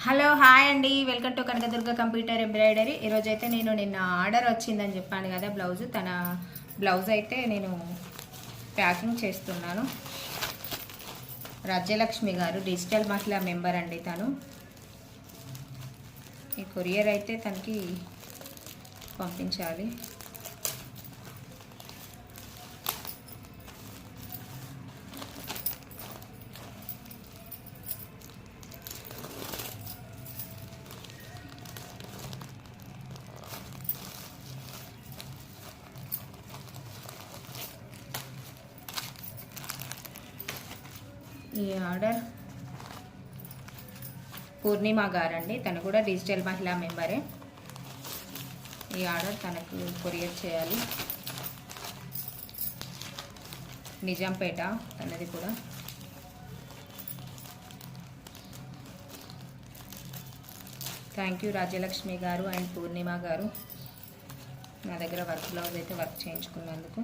Hello hi అండి, welcome to Kanakadurga computer embroidery. ఈరోజైతే నేను నిన్న ఆర్డర్ వచ్చిందని చెప్పాను కదా, తన బ్లౌజ్ అయితే నేను ప్యాకింగ్ చేస్తున్నాను. రాజ్యలక్ష్మి గారు డిజిటల్ మహిళా మెంబర్ అండి తను. ఈ కొరియర్ అయితే తనకి పంపించాలి. ఈ ఆర్డర్ పూర్ణిమ గారండి, తను కూడా డిజిటల్ మహిళా మెంబరే. ఈ ఆర్డర్ తనకు కొరియర్ చేయాలి. నిజాంపేట తనది కూడా. థ్యాంక్ యూ రాజ్యలక్ష్మి గారు అండ్ పూర్ణిమ గారు నా దగ్గర వర్క్ బ్లౌజ్ అయితే వర్క్ చేయించుకున్నందుకు.